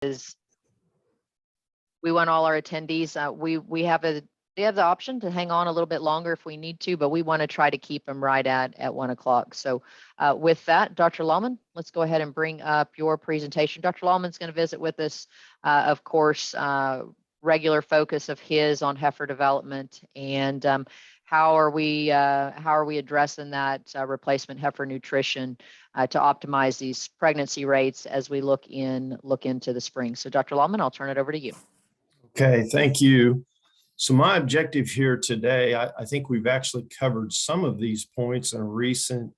is we want all our attendees. We have the option to hang on a little bit longer if we need to, but we want to try to keep them right at 1 o'clock. So with that, Dr. Lalman, let's go ahead and bring up your presentation. Dr. Lalman's going to visit with us, of course, regular focus of his on heifer development and how are we addressing that replacement heifer nutrition to optimize these pregnancy rates as we look into the spring. So Dr. Lalman, I'll turn it over to you. Okay, thank you. So my objective here today, I think we've actually covered some of these points in a recent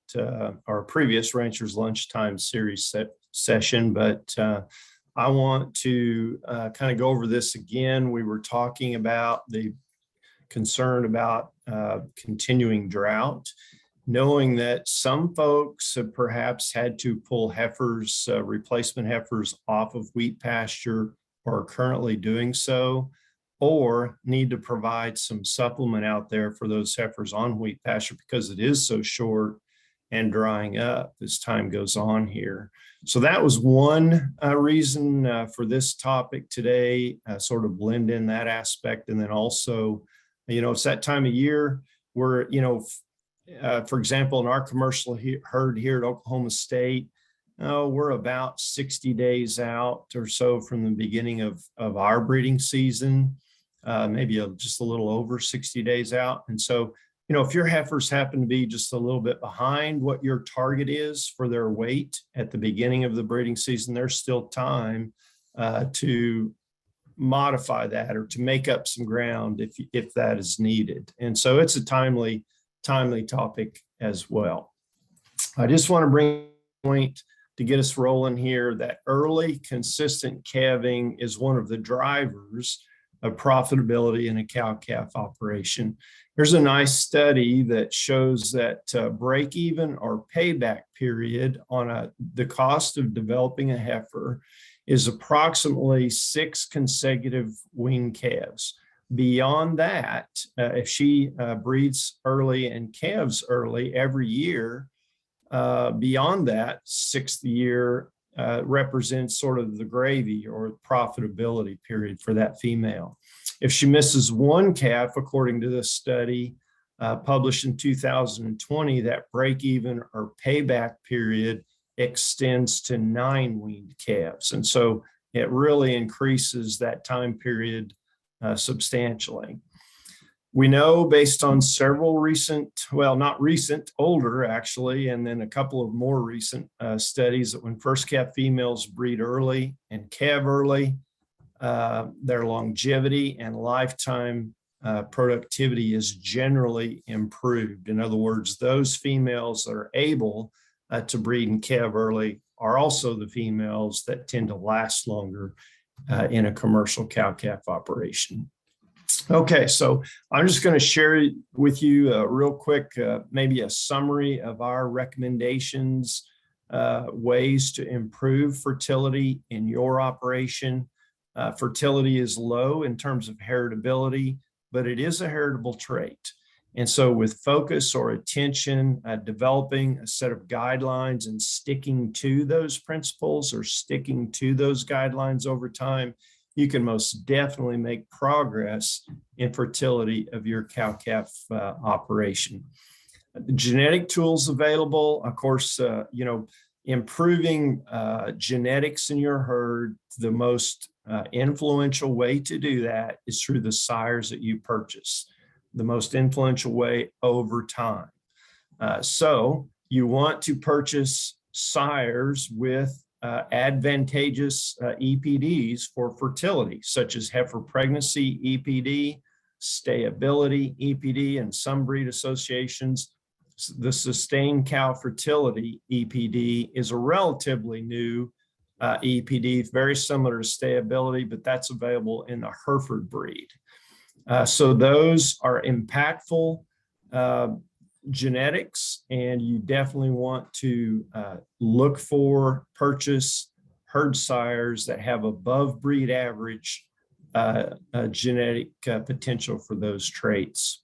or previous Ranchers Lunchtime series session, but I want to kind of go over this again. We were talking about the concern about continuing drought, knowing that some folks have perhaps had to pull heifers, replacement heifers off of wheat pasture or are currently doing so, or need to provide some supplement out there for those heifers on wheat pasture because it is so short and drying up as time goes on here. So that was one reason for this topic today, sort of blend in that aspect. And then also, it's that time of year where, for example, in our commercial herd here at Oklahoma State, we're about 60 days out or so from the beginning of our breeding season, maybe just a little over 60 days out. And so, if your heifers happen to be just a little bit behind what your target is for their weight at the beginning of the breeding season, there's still time to modify that or to make up some ground if that is needed. And so it's a timely topic as well. I just want to bring a point to get us rolling here that early consistent calving is one of the drivers of profitability in a cow-calf operation. Here's a nice study that shows that break-even or payback period on the cost of developing a heifer is approximately 6 consecutive weaned calves. Beyond that, if she breeds early and calves early every year, beyond that, 6th year represents sort of the gravy or profitability period for that female. If she misses one calf, according to this study published in 2020, that break-even or payback period extends to 9 weaned calves. And so it really increases that time period substantially. We know based on several older actually, and then a couple of more recent studies that when first calf females breed early and calve early, their longevity and lifetime productivity is generally improved. In other words, those females that are able to breed and calve early are also the females that tend to last longer in a commercial cow-calf operation. Okay, so I'm just going to share with you real quick, maybe a summary of our recommendations, ways to improve fertility in your operation. Fertility is low in terms of heritability, but it is a heritable trait. And so with focus or attention, developing a set of guidelines and sticking to those principles or sticking to those guidelines over time, you can most definitely make progress in fertility of your cow-calf operation. The genetic tools available, of course, improving genetics in your herd, the most influential way to do that is through the sires that you purchase, the most influential way over time. So you want to purchase sires with advantageous EPDs for fertility, such as heifer pregnancy EPD, stayability EPD, and some breed associations. The sustained cow fertility EPD is a relatively new EPD, very similar to stayability, but that's available in the Hereford breed. So those are impactful genetics, and you definitely want to look for, purchase herd sires that have above breed average genetic potential for those traits.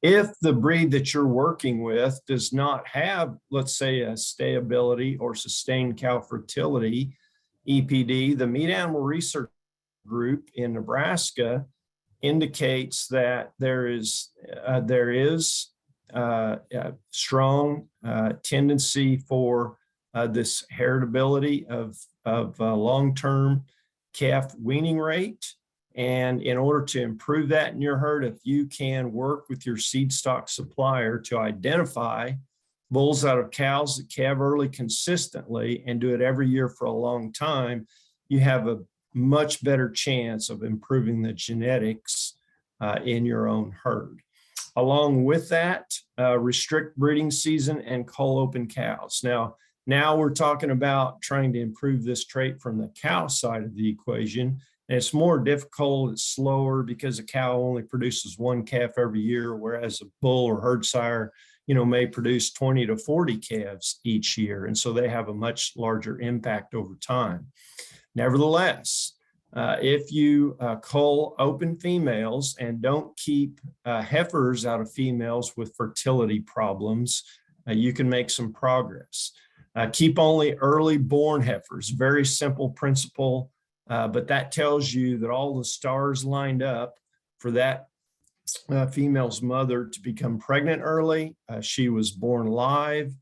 If the breed that you're working with does not have, let's say, a stayability or sustained cow fertility, EPD. The Meat Animal Research Group in Nebraska indicates that there is a strong tendency for this heritability of long-term calf weaning rate. And in order to improve that in your herd, if you can work with your seed stock supplier to identify bulls out of cows that calve early consistently and do it every year for a long time, you have a much better chance of improving the genetics in your own herd. Along with that, restrict breeding season and cull open cows. Now we're talking about trying to improve this trait from the cow side of the equation. And it's more difficult, it's slower because a cow only produces one calf every year, whereas a bull or herd sire, may produce 20 to 40 calves each year. And so they have a much larger impact over time. Nevertheless, if you cull open females and don't keep heifers out of females with fertility problems, you can make some progress. Keep only early born heifers, very simple principle, but that tells you that all the stars lined up for that female's mother to become pregnant early. She was born live,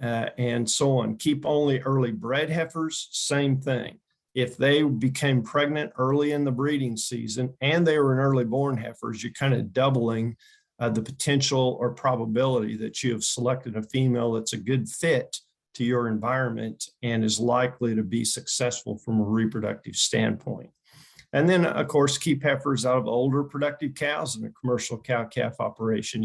and so on. Keep only early bred heifers, same thing. If they became pregnant early in the breeding season and they were an early born heifers, you're kind of doubling the potential or probability that you have selected a female that's a good fit to your environment and is likely to be successful from a reproductive standpoint. And then, of course, keep heifers out of older productive cows in a commercial cow-calf operation.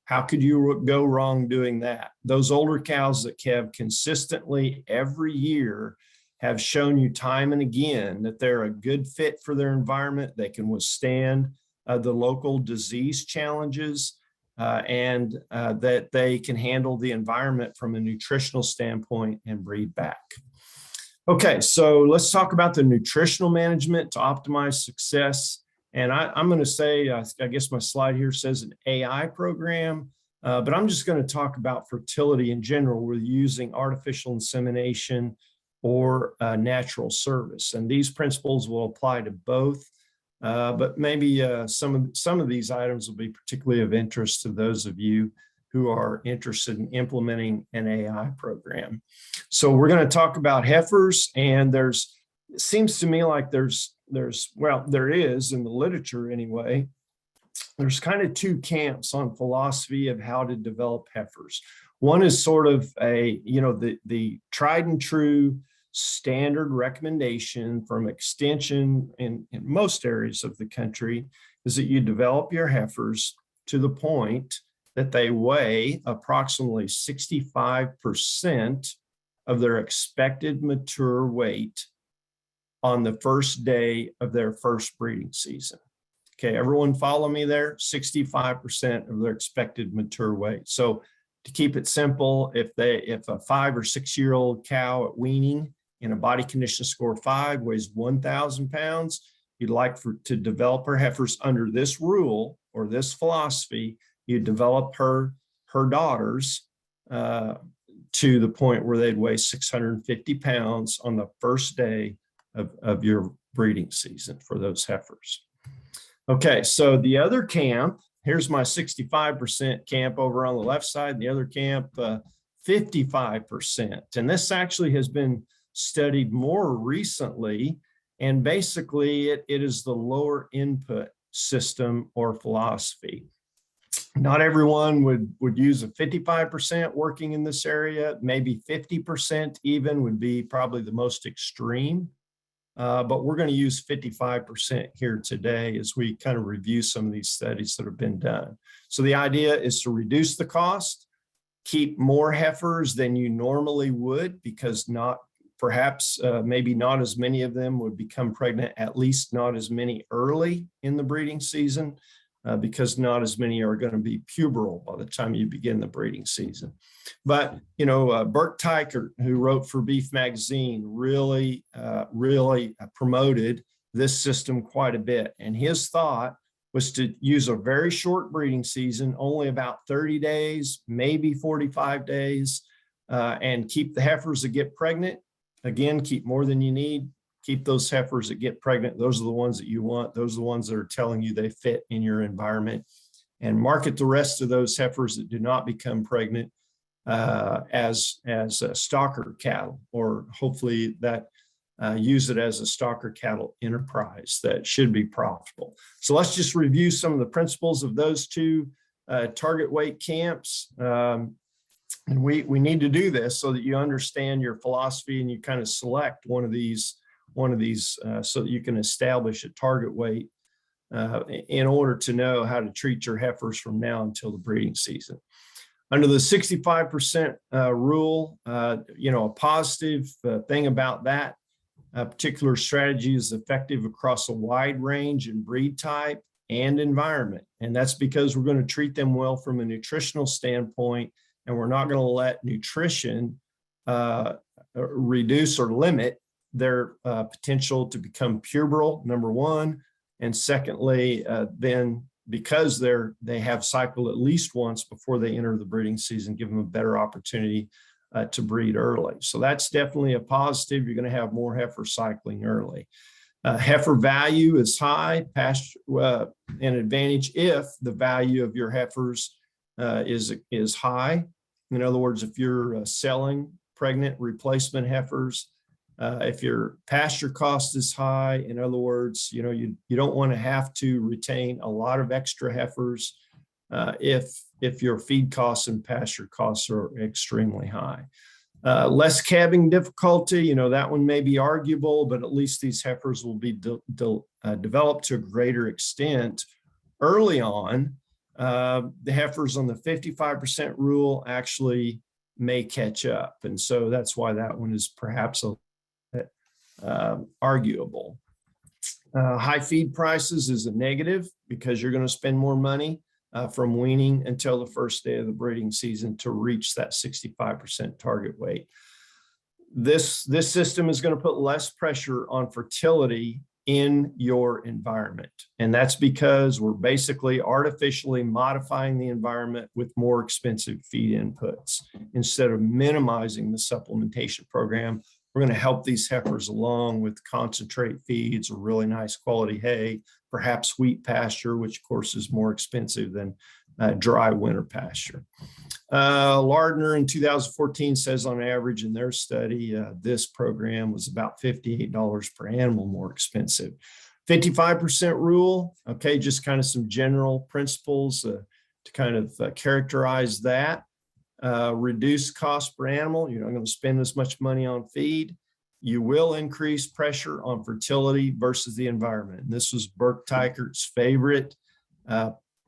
How could you go wrong doing that? Those older cows that calve consistently every year have shown you time and again that they're a good fit for their environment. They can withstand the local disease challenges and that they can handle the environment from a nutritional standpoint and breed back. Okay, so let's talk about the nutritional management to optimize success. And I'm going to say, I guess my slide here says an AI program, but I'm just going to talk about fertility in general. We're using artificial insemination or natural service. And these principles will apply to both, but maybe some of these items will be particularly of interest to those of you who are interested in implementing an AI program. So we're going to talk about heifers, and it seems to me like there is in the literature anyway, there's kind of two camps on philosophy of how to develop heifers. One is sort of the tried and true standard recommendation from extension in most areas of the country is that you develop your heifers to the point that they weigh approximately 65% of their expected mature weight on the first day of their first breeding season. Okay, everyone follow me there? 65% of their expected mature weight. So to keep it simple, if a 5 or 6 year old cow at weaning in a body condition score 5 weighs 1,000 pounds, you'd like to develop her heifers under this rule or this philosophy. You develop her daughters to the point where they'd weigh 650 pounds on the first day of your breeding season for those heifers. Okay, so the other camp, here's my 65% camp over on the left side, the other camp, 55%. And this actually has been studied more recently, and basically it is the lower input system or philosophy. Not everyone would use a 55% working in this area. Maybe 50% even would be probably the most extreme. But we're going to use 55% here today as we kind of review some of these studies that have been done. So the idea is to reduce the cost, keep more heifers than you normally would, because maybe not as many of them would become pregnant, at least not as many early in the breeding season. Because not as many are going to be puberal by the time you begin the breeding season. But, Bert Teichert, who wrote for Beef Magazine, really promoted this system quite a bit. And his thought was to use a very short breeding season, only about 30 days, maybe 45 days, and keep the heifers that get pregnant again, keep more than you need. Keep those heifers that get pregnant. Those are the ones that you want. Those are the ones that are telling you they fit in your environment. And market the rest of those heifers that do not become pregnant as stalker cattle, or hopefully that use it as a stalker cattle enterprise that should be profitable. So let's just review some of the principles of those two target weight camps. And we need to do this so that you understand your philosophy and you kind of select one of these so that you can establish a target weight in order to know how to treat your heifers from now until the breeding season. Under the 65% rule, a positive thing about that particular strategy is effective across a wide range in breed type and environment. And that's because we're going to treat them well from a nutritional standpoint, and we're not going to let nutrition reduce or limit their potential to become pubertal, number one. And secondly, then because they have cycled at least once before they enter the breeding season, give them a better opportunity to breed early. So that's definitely a positive. You're going to have more heifer cycling early. Heifer value is high, pasture an advantage if the value of your heifers is high. In other words, if you're selling pregnant replacement heifers, if your pasture cost is high, in other words, you don't want to have to retain a lot of extra heifers if your feed costs and pasture costs are extremely high. Less calving difficulty, that one may be arguable, but at least these heifers will be developed to a greater extent early on. The heifers on the 55% rule actually may catch up. And so that's why that one is perhaps a arguable. High feed prices is a negative because you're going to spend more money from weaning until the first day of the breeding season to reach that 65% target weight. This system is going to put less pressure on fertility in your environment. And that's because we're basically artificially modifying the environment with more expensive feed inputs. Instead of minimizing the supplementation program, we're going to help these heifers along with concentrate feeds, or really nice quality hay, perhaps wheat pasture, which of course is more expensive than dry winter pasture. Lardner in 2014 says on average in their study, this program was about $58 per animal more expensive. 55% rule, okay, just kind of some general principles to kind of characterize that. Reduce cost per animal. You're not going to spend as much money on feed. You will increase pressure on fertility versus the environment. And this was Burke Teichert's favorite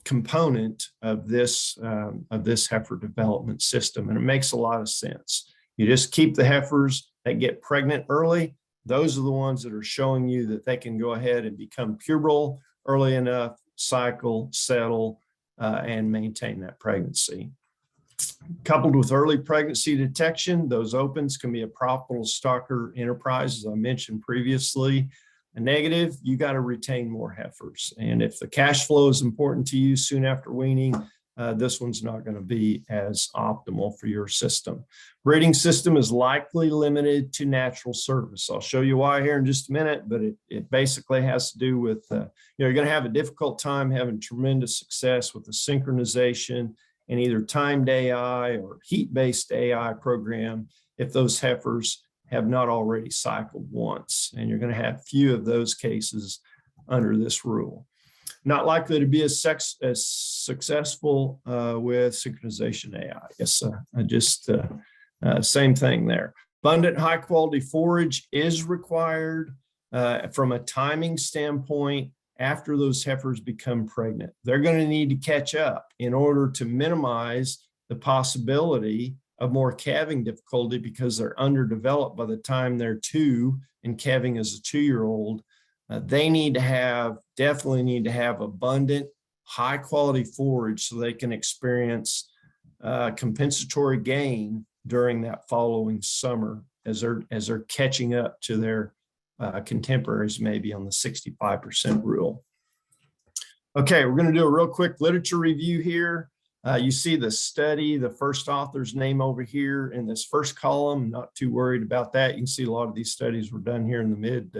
component of this heifer development system. And it makes a lot of sense. You just keep the heifers that get pregnant early. Those are the ones that are showing you that they can go ahead and become pubertal early enough, cycle, settle, and maintain that pregnancy. Coupled with early pregnancy detection, those opens can be a profitable stalker enterprise, as I mentioned previously. A negative, you got to retain more heifers. And if the cash flow is important to you soon after weaning, this one's not going to be as optimal for your system. Breeding system is likely limited to natural service. I'll show you why here in just a minute, but it basically has to do with, you're going to have a difficult time having tremendous success with the synchronization and either timed AI or heat-based AI program if those heifers have not already cycled once. And you're going to have few of those cases under this rule. Not likely to be as successful with synchronization AI. Yes, same thing there. Abundant high-quality forage is required from a timing standpoint. After those heifers become pregnant, they're going to need to catch up in order to minimize the possibility of more calving difficulty because they're underdeveloped by the time they're 2 and calving as a 2-year-old. They definitely need to have abundant, high quality forage so they can experience compensatory gain during that following summer as they're catching up to their contemporaries, maybe on the 65% rule. Okay, we're going to do a real quick literature review here. You see the study, the first author's name over here in this first column. Not too worried about that. You can see a lot of these studies were done here in the mid,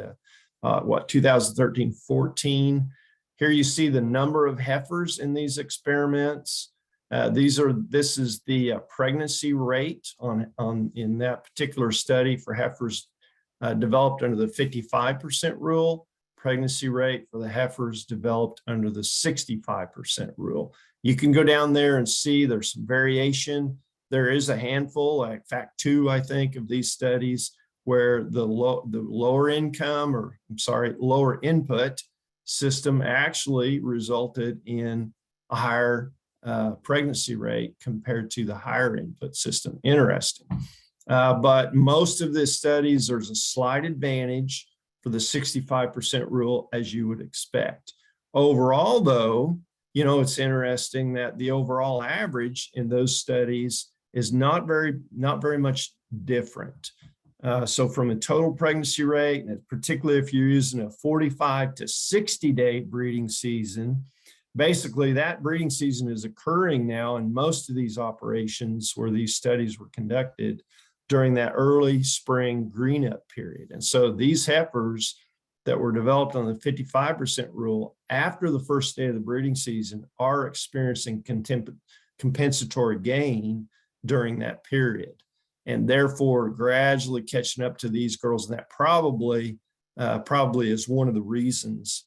2013, 14. Here you see the number of heifers in these experiments. This is the pregnancy rate in that particular study for heifers developed under the 55% rule. Pregnancy rate for the heifers developed under the 65% rule. You can go down there and see there's some variation. There is a handful, in fact, 2, I think, of these studies where the lower input system actually resulted in a higher pregnancy rate compared to the higher input system. Interesting. But most of the studies, there's a slight advantage for the 65% rule, as you would expect. Overall, though, it's interesting that the overall average in those studies is not very much different. So from a total pregnancy rate, and particularly if you're using a 45 to 60 day breeding season, basically that breeding season is occurring now in most of these operations where these studies were conducted during that early spring green up period. And so these heifers that were developed on the 55% rule after the first day of the breeding season are experiencing compensatory gain during that period, and therefore gradually catching up to these girls. And that probably is one of the reasons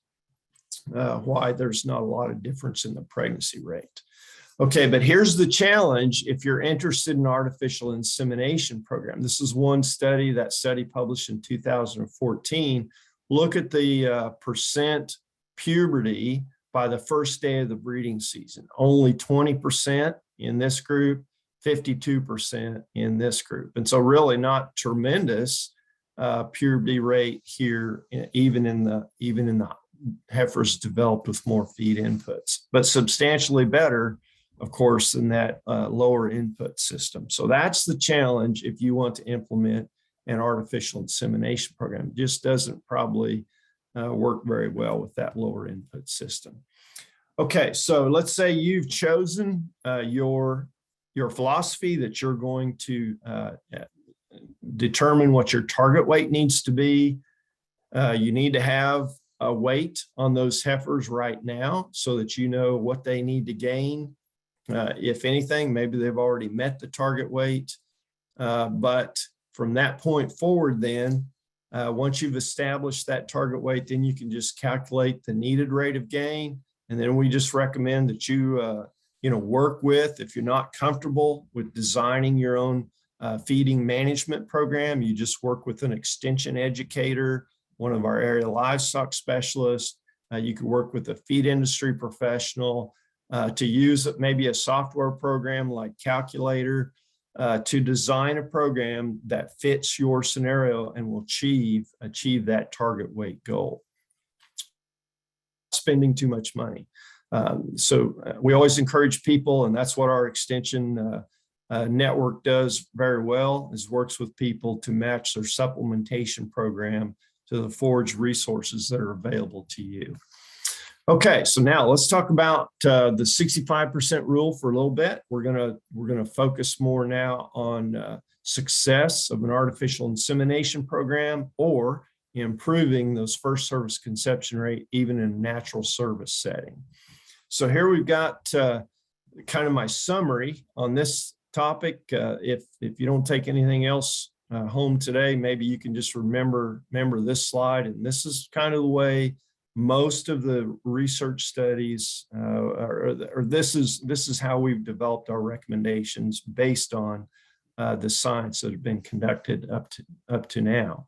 why there's not a lot of difference in the pregnancy rate. Okay, but here's the challenge if you're interested in artificial insemination program. This is one study, that study published in 2014. Look at the percent puberty by the first day of the breeding season. Only 20% in this group, 52% in this group. And so really not tremendous puberty rate here, even in the heifers developed with more feed inputs, but substantially better, of course, than that lower input system. So that's the challenge if you want to implement an artificial insemination program. It just doesn't probably work very well with that lower input system. Okay, so let's say you've chosen your philosophy that you're going to determine what your target weight needs to be. You need to have a weight on those heifers right now so that you know what they need to gain. If anything, maybe they've already met the target weight. But from that point forward, then, once you've established that target weight, then you can just calculate the needed rate of gain. And then we just recommend that you, work with, if you're not comfortable with designing your own feeding management program, you just work with an extension educator, one of our area livestock specialists. You could work with a feed industry professional to use maybe a software program like Calculator to design a program that fits your scenario and will achieve that target weight goal. Spending too much money. So we always encourage people, and that's what our extension network does very well, is works with people to match their supplementation program to the forage resources that are available to you. Okay, so now let's talk about the 65% rule for a little bit. We're gonna focus more now on success of an artificial insemination program or improving those first service conception rate even in a natural service setting. So here we've got kind of my summary on this topic. If you don't take anything else home today, maybe you can just remember this slide, and this is kind of the way most of the research studies, or this is how we've developed our recommendations based on the science that have been conducted up to now.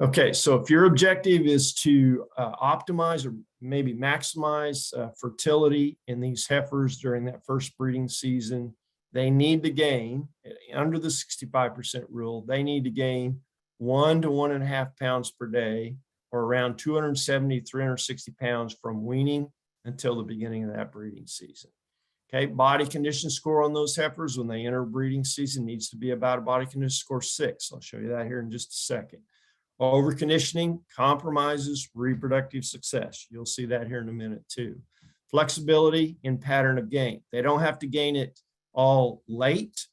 Okay, so if your objective is to optimize or maybe maximize fertility in these heifers during that first breeding season, they need to gain, under the 65% rule, they need to gain 1 to 1.5 pounds per day, or around 270, 360 pounds from weaning until the beginning of that breeding season. Okay, body condition score on those heifers when they enter breeding season needs to be about a body condition score 6. I'll show you that here in just a second. Overconditioning compromises reproductive success. You'll see that here in a minute too. Flexibility in pattern of gain. They don't have to gain it all late.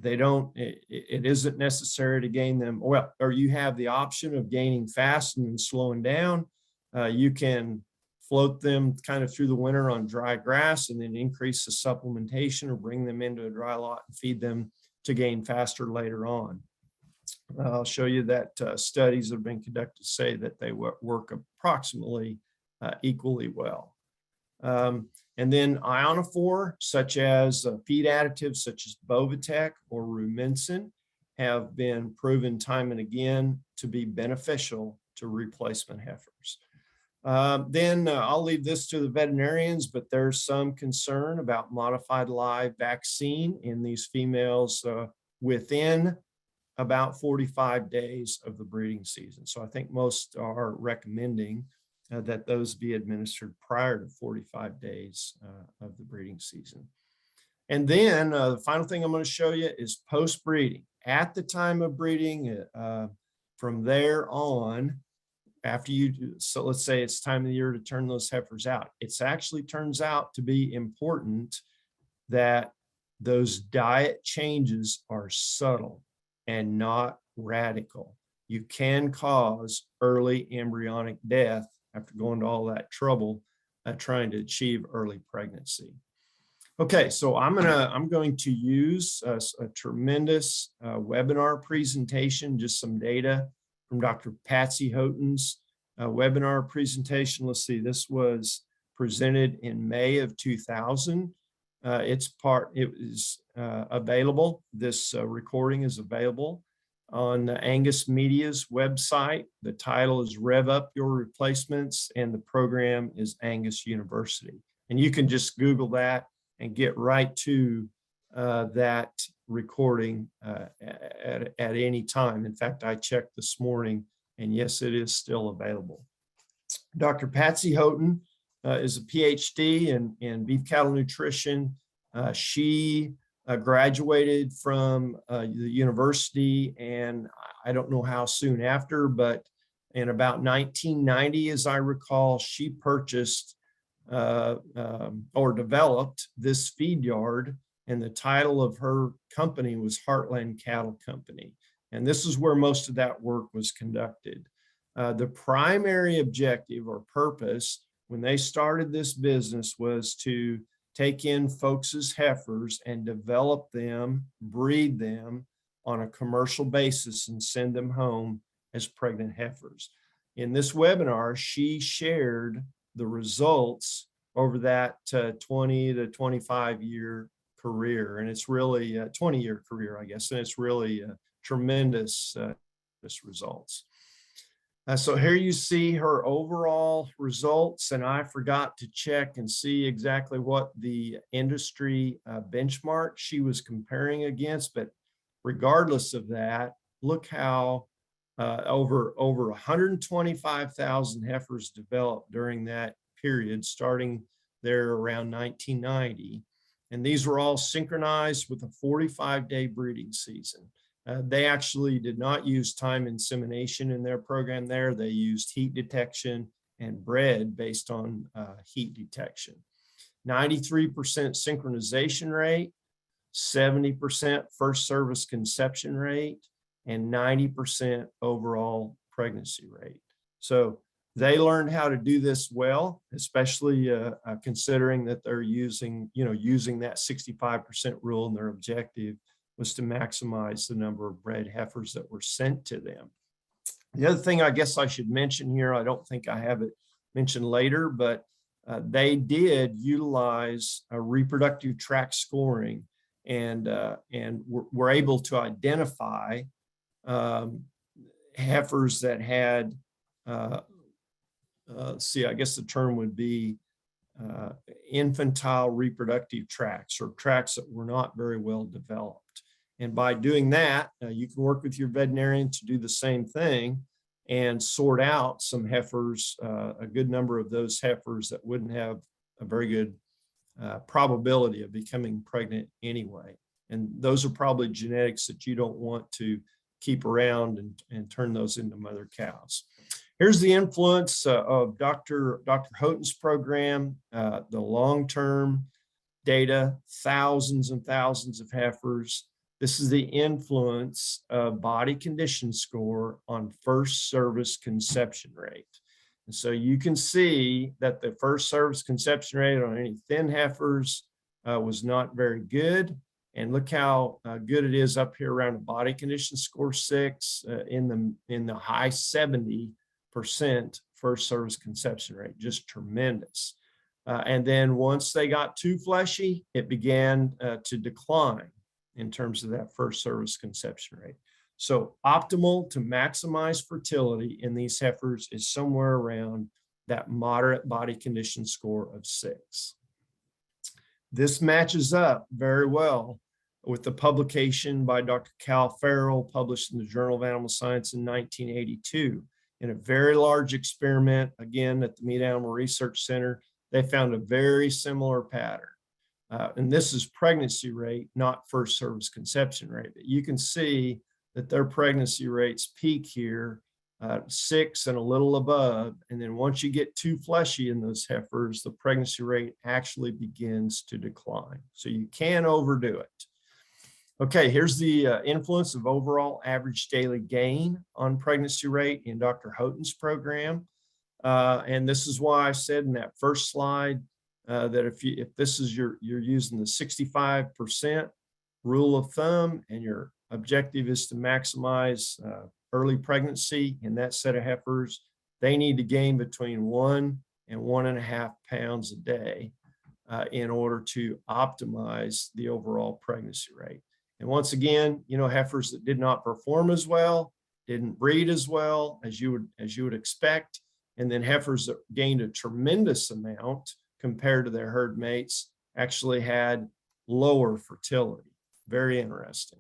It isn't necessary to gain them, well, or you have the option of gaining fast and then slowing down. You can float them kind of through the winter on dry grass and then increase the supplementation or bring them into a dry lot and feed them to gain faster later on. I'll show you that studies that have been conducted say that they work approximately equally well. And then ionophore, such as feed additives such as Bovatec or Rumensin, have been proven time and again to be beneficial to replacement heifers. Then I'll leave this to the veterinarians, but there's some concern about modified live vaccine in these females within about 45 days of the breeding season. So I think most are recommending that those be administered prior to 45 days of the breeding season. And then the final thing I'm going to show you is post-breeding. At the time of breeding, from there on, after you do, so let's say it's time of the year to turn those heifers out. It's actually turns out to be important that those diet changes are subtle and not radical. You can cause early embryonic death after going to all that trouble trying to achieve early pregnancy. Okay, so I'm going to use a tremendous webinar presentation, just some data from Dr. Patsy Houghton's webinar presentation. Let's see, this was presented in May of 2000. It was available. This recording is available on Angus Media's website. The title is Rev Up Your Replacements, and the program is Angus University. And you can just Google that and get right to that recording at any time. In fact, I checked this morning, and yes, it is still available. Dr. Patsy Houghton is a PhD in beef cattle nutrition. She graduated from the university, and I don't know how soon after, but in about 1990, as I recall, she purchased or developed this feed yard, and the title of her company was Heartland Cattle Company. And this is where most of that work was conducted. The primary objective or purpose when they started this business was to take in folks' heifers and develop them, breed them on a commercial basis and send them home as pregnant heifers. In this webinar, she shared the results over that 20 to 25 year career. And it's really a 20-year career, I guess. And it's really tremendous results. So here you see her overall results, and I forgot to check and see exactly what the industry benchmark she was comparing against. But regardless of that, look how over 125,000 heifers developed during that period, starting there around 1990. And these were all synchronized with a 45-day breeding season. They actually did not use time insemination in their program there. They used heat detection and bred based on heat detection. 93% synchronization rate, 70% first service conception rate, and 90% overall pregnancy rate. So they learned how to do this well, especially considering that they're using that 65% rule, and their objective was to maximize the number of bred heifers that were sent to them. The other thing I guess I should mention here, I don't think I have it mentioned later, but they did utilize a reproductive tract scoring and were able to identify heifers that had, I guess the term would be infantile reproductive tracts, or tracts that were not very well developed. And by doing that, you can work with your veterinarian to do the same thing and sort out some heifers, a good number of those heifers that wouldn't have a very good probability of becoming pregnant anyway. And those are probably genetics that you don't want to keep around and turn those into mother cows. Here's the influence of Dr. Houghton's program, the long-term data, thousands and thousands of heifers. This is the influence of body condition score on first service conception rate. And so you can see that the first service conception rate on any thin heifers was not very good. And look how good it is up here around a body condition score 6 in the high 70% first service conception rate, just tremendous. And then once they got too fleshy, it began to decline in terms of that first service conception rate. So optimal to maximize fertility in these heifers is somewhere around that moderate body condition score of 6. This matches up very well with the publication by Dr. Cal Farrell, published in the Journal of Animal Science in 1982. In a very large experiment, again, at the Meat Animal Research Center, they found a very similar pattern. And this is pregnancy rate, not first service conception rate. But you can see that their pregnancy rates peak here, 6 and a little above. And then once you get too fleshy in those heifers, the pregnancy rate actually begins to decline. So you can't overdo it. Okay, here's the influence of overall average daily gain on pregnancy rate in Dr. Houghton's program. And this is why I said in that first slide that if this is you're using the 65% rule of thumb and your objective is to maximize early pregnancy in that set of heifers, they need to gain between 1 and 1.5 pounds a day in order to optimize the overall pregnancy rate. And once again, you know, heifers that did not perform as well, didn't breed as well as you would expect, and then heifers that gained a tremendous amount compared to their herd mates actually had lower fertility. Very interesting.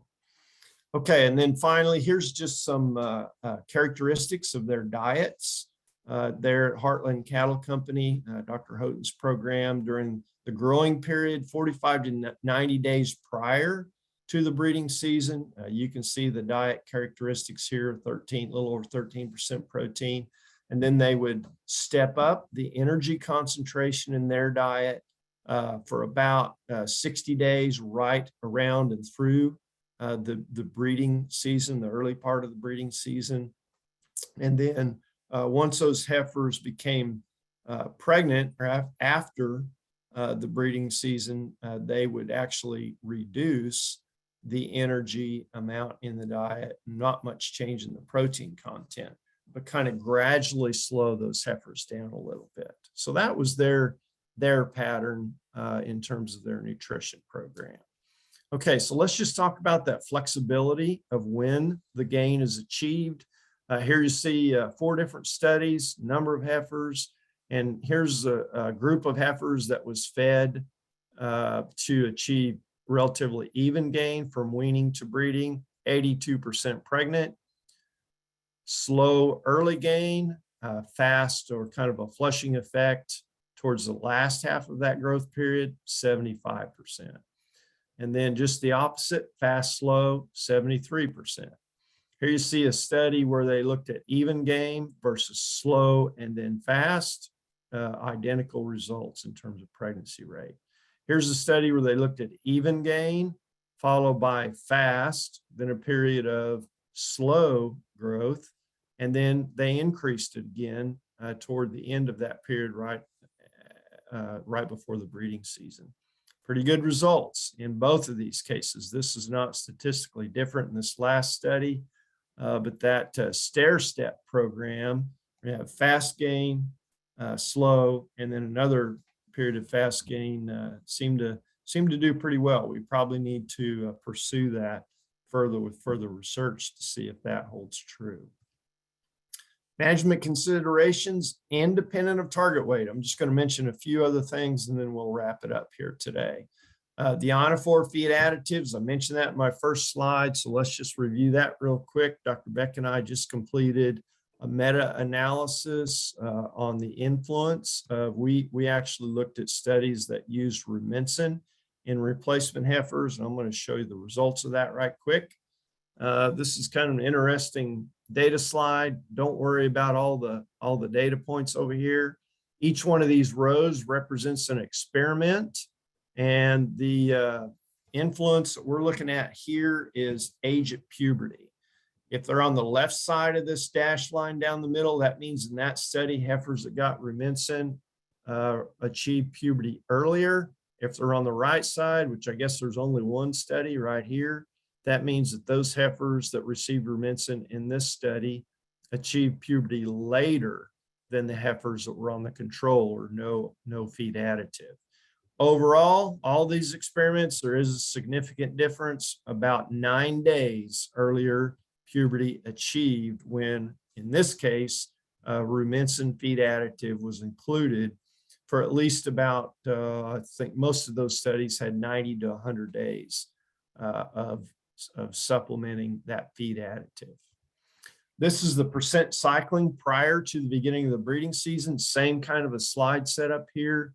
Okay, and then finally, here's just some characteristics of their diets. There at Heartland Cattle Company, Dr. Houghton's program during the growing period, 45 to 90 days prior to the breeding season. You can see the diet characteristics here, a little over 13% protein. And then they would step up the energy concentration in their diet for about 60 days right around and through the breeding season, the early part of the breeding season. And then once those heifers became pregnant or after the breeding season, they would actually reduce the energy amount in the diet, not much change in the protein content, but kind of gradually slow those heifers down a little bit. So that was their pattern in terms of their nutrition program. Okay, so let's just talk about that flexibility of when the gain is achieved. Here you see 4 different studies, number of heifers, and here's a group of heifers that was fed to achieve relatively even gain from weaning to breeding, 82% pregnant. Slow early gain, fast or kind of a flushing effect towards the last half of that growth period, 75%. And then just the opposite, fast, slow, 73%. Here you see a study where they looked at even gain versus slow and then fast, identical results in terms of pregnancy rate. Here's a study where they looked at even gain followed by fast, then a period of slow growth, and then they increased it again toward the end of that period, right before the breeding season. Pretty good results in both of these cases. This is not statistically different in this last study, but that stair-step program, we have fast gain, slow, and then another period of fast gain seemed to do pretty well. We probably need to pursue that further with further research to see if that holds true. Management considerations independent of target weight. I'm just going to mention a few other things and then we'll wrap it up here today. The ionophore feed additives, I mentioned that in my first slide, so let's just review that real quick. Dr. Beck and I just completed a meta-analysis on the influence. We actually looked at studies that used rumensin in replacement heifers, and I'm going to show you the results of that right quick. This is kind of an interesting data slide. Don't worry about all the data points over here. Each one of these rows represents an experiment, and the influence that we're looking at here is age at puberty. If they're on the left side of this dashed line down the middle, that means in that study, heifers that got Rumensin achieved puberty earlier. If they're on the right side, which I guess there's only one study right here, that means that those heifers that received Rumensin in this study achieved puberty later than the heifers that were on the control or no feed additive. Overall, all these experiments, there is a significant difference, about 9 days earlier puberty achieved when, in this case, Rumensin feed additive was included for at least about, I think most of those studies had 90 to 100 days of supplementing that feed additive. This is the percent cycling prior to the beginning of the breeding season. Same kind of a slide setup here.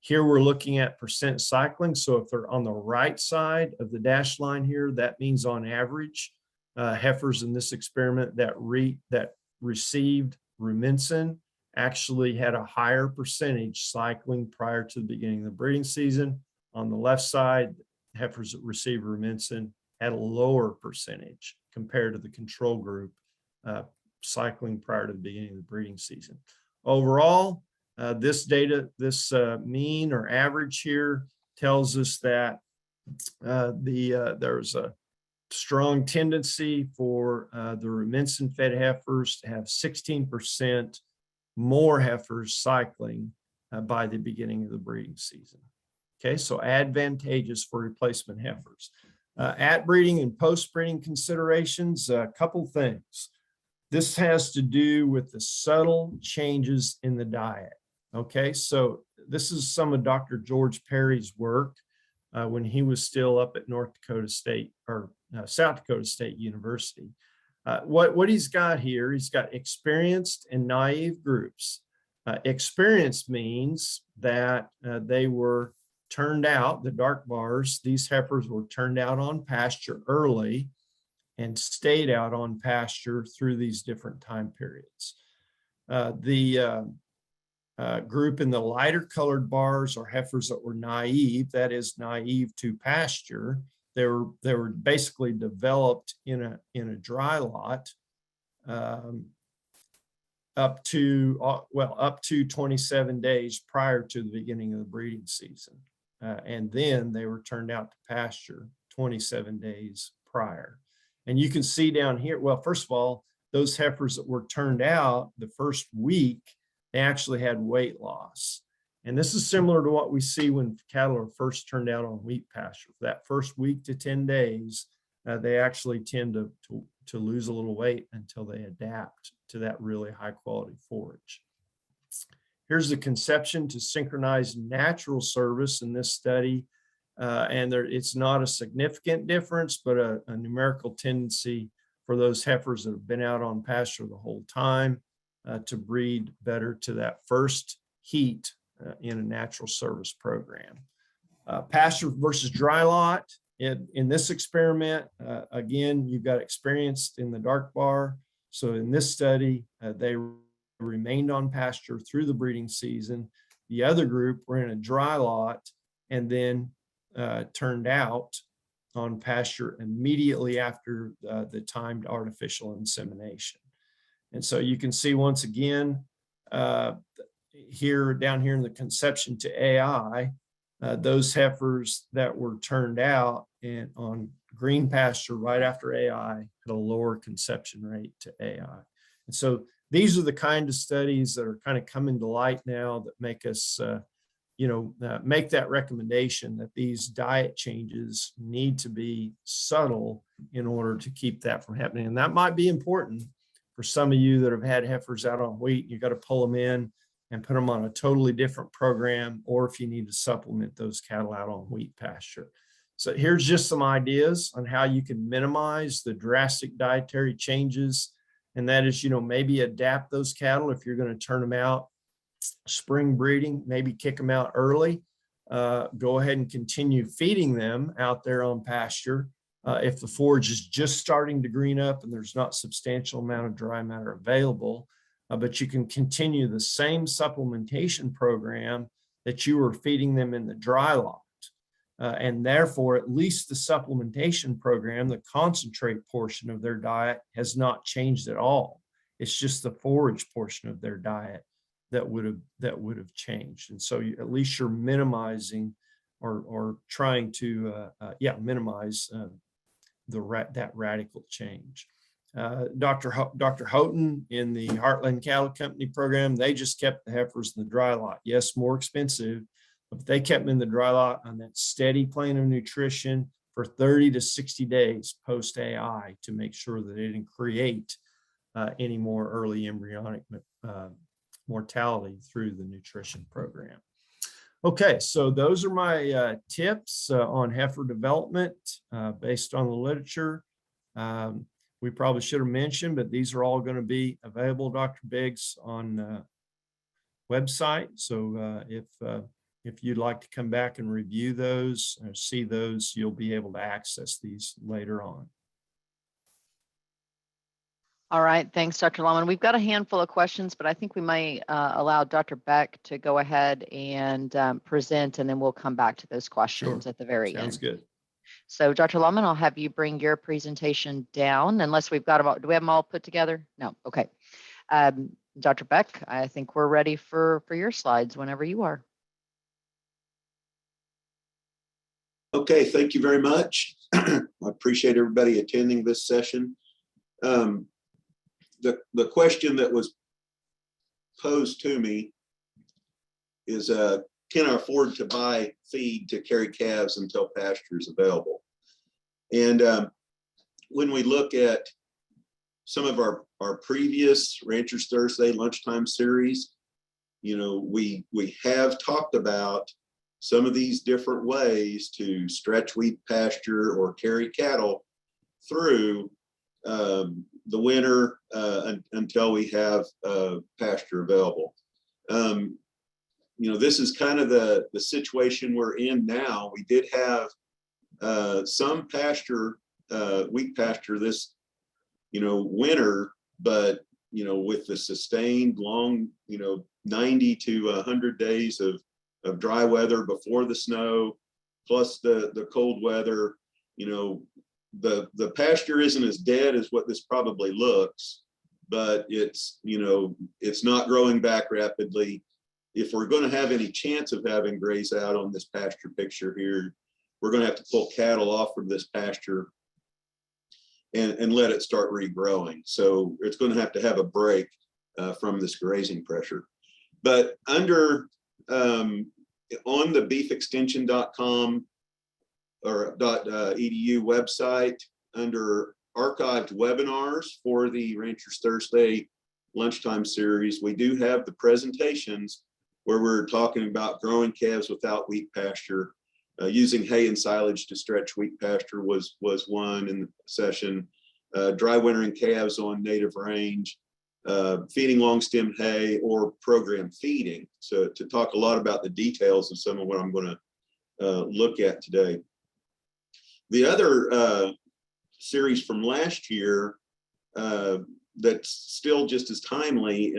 Here we're looking at percent cycling. So if they're on the right side of the dashed line here, that means on average, heifers in this experiment that received Rumensin actually had a higher percentage cycling prior to the beginning of the breeding season. On the left side, heifers that received Rumensin had a lower percentage compared to the control group cycling prior to the beginning of the breeding season. Overall, this data, this mean or average here tells us that there's a strong tendency for the Rumensin fed heifers to have 16% more heifers cycling by the beginning of the breeding season. Okay, so advantageous for replacement heifers. At breeding and post-breeding considerations, a couple things. This has to do with the subtle changes in the diet. Okay, so this is some of Dr. George Perry's work when he was still up at North Dakota State or South Dakota State University. What he's got here, he's got experienced and naive groups. Experienced means that they were turned out, the dark bars, these heifers were turned out on pasture early and stayed out on pasture through these different time periods. The group in the lighter colored bars are heifers that were naive, that is naive to pasture. They were basically developed in a dry lot up to 27 days prior to the beginning of the breeding season. And then they were turned out to pasture 27 days prior. And you can see down here, well, first of all, those heifers that were turned out the first week, they actually had weight loss. And this is similar to what we see when cattle are first turned out on wheat pasture. For that first week to 10 days, they actually tend to lose a little weight until they adapt to that really high quality forage. Here's the conception to synchronize natural service in this study. And it's not a significant difference, but a numerical tendency for those heifers that have been out on pasture the whole time to breed better to that first heat in a natural service program. Pasture versus dry lot. In this experiment, again, you've got experienced in the dark bar. So in this study, they remained on pasture through the breeding season. The other group were in a dry lot and then turned out on pasture immediately after the timed artificial insemination. And so you can see once again, down here in the conception to AI, those heifers that were turned out and on green pasture right after AI had a lower conception rate to AI. And so these are the kind of studies that are kind of coming to light now that make us, make that recommendation that these diet changes need to be subtle in order to keep that from happening. And that might be important for some of you that have had heifers out on wheat. You got to pull them in and put them on a totally different program, or if you need to supplement those cattle out on wheat pasture. So here's just some ideas on how you can minimize the drastic dietary changes. And that is, maybe adapt those cattle if you're going to turn them out spring breeding, maybe kick them out early. Go ahead and continue feeding them out there on pasture, If the forage is just starting to green up and there's not substantial amount of dry matter available, but you can continue the same supplementation program that you were feeding them in the dry lot. And therefore, at least the supplementation program, the concentrate portion of their diet has not changed at all. It's just the forage portion of their diet that would have changed. And so at least you're minimizing or trying to minimize that radical change. Dr. Houghton in the Heartland Cattle Company program, they just kept the heifers in the dry lot. Yes, more expensive, but they kept them in the dry lot on that steady plane of nutrition for 30 to 60 days post AI to make sure that they didn't create any more early embryonic mortality through the nutrition program. Okay, so those are my tips on heifer development based on the literature. We probably should have mentioned, but these are all going to be available, Dr. Biggs, on website. So if you'd like to come back and review those or see those, you'll be able to access these later on. All right, thanks, Dr. Lalman. We've got a handful of questions, but I think we might allow Dr. Beck to go ahead and present, and then we'll come back to those questions at the very end. Sounds good. So Dr. Lalman, I'll have you bring your presentation down, unless we've got them all. Do we have them all put together? No, okay. Dr. Beck, I think we're ready for your slides whenever you are. Okay, thank you very much. I appreciate everybody attending this session. The question that was posed to me is, can I afford to buy feed to carry calves until pasture is available? And when we look at some of our previous Ranchers Thursday Lunchtime series, you know, we have talked about some of these different ways to stretch wheat pasture or carry cattle through the winter until we have pasture available. You know, this is kind of the situation we're in now. We did have some pasture, wheat pasture this, you know, winter, but, you know, with the sustained long, you know, 90 to 100 days of dry weather before the snow, plus the cold weather, you know, the pasture isn't as dead as what this probably looks, but it's, you know, it's not growing back rapidly. If we're going to have any chance of having graze out on this pasture picture here, we're going to have to pull cattle off from this pasture and let it start regrowing. So it's going to have a break from this grazing pressure. But under on the beefextension.com or .edu website, under archived webinars for the Ranchers Thursday Lunchtime series, we do have the presentations where we're talking about growing calves without wheat pasture. Using hay and silage to stretch wheat pasture was one in the session. Dry wintering calves on native range, feeding long stem hay, or program feeding. So to talk a lot about the details of some of what I'm going to look at today. The other series from last year that's still just as timely